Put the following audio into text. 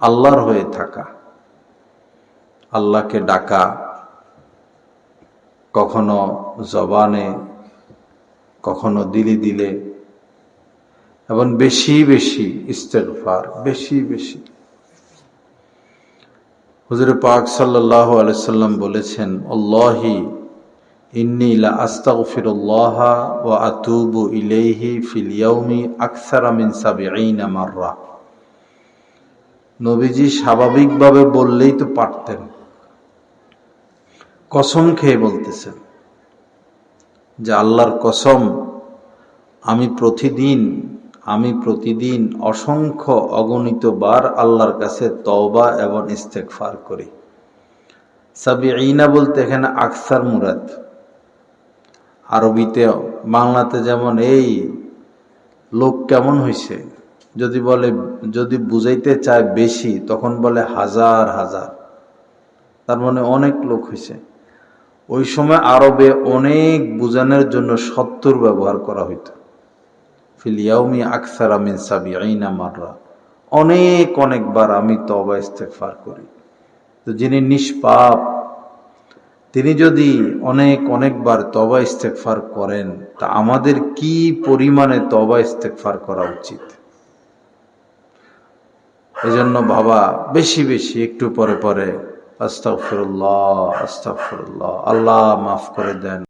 আল্লাহর হয়ে থাকা, আল্লাহকে ডাকা, কখনো জবানে কখনো দিলে দিলে, এবং বেশি বেশি ইস্তেগফার, বেশি বেশি। হুজুর পাক সাল্লাল্লাহু আলাইহি সাল্লাম বলেছেন, আল্লাহি ইন্নী লা আস্তাগফিরুল্লাহ ওয়া আতুবু ইলাইহি ফিল ইয়াউমি আকসারা মিন ৭০ মাররা। নবীজি স্বাভাবিকভাবে বললেই তো পারতেন, কসম খেয়ে বলতেছেন যে আল্লাহর কসম, আমি প্রতিদিন অসংখ্য অগণিত বার আল্লাহর কাছে তওবা এবং ইস্তেগফার করি। ৭০ বলতে এখানে আকসার মুরাদ। আরবিতে, বাংলাতে যেমন এই লোক কেমন হইছে, যদি বুঝাইতে চায় বেশি তখন বলে হাজার হাজার, তার মানে অনেক লোক হইছে। ওই সময় আরবে অনেক বুঝানোর জন্য ৭০ ব্যবহার করা হইত। ফিল ইয়াউমি আকসারা মিন ৭০ মাররা, অনেক অনেকবার আমি তওবা ইস্তেগফার করি। তো যিনি নিষ্পাপ, তিনি যদি অনেক অনেকবার তওবা ইস্তেগফার করেন, তা আমাদের কি পরিমাণে তওবা ইস্তেগফার করা উচিত। এজন্য বাবা বেশি বেশি, একটু পরে পরে আস্তাগফিরুল্লাহ, আস্তাগফিরুল্লাহ, আল্লাহ মাফ করে দেন।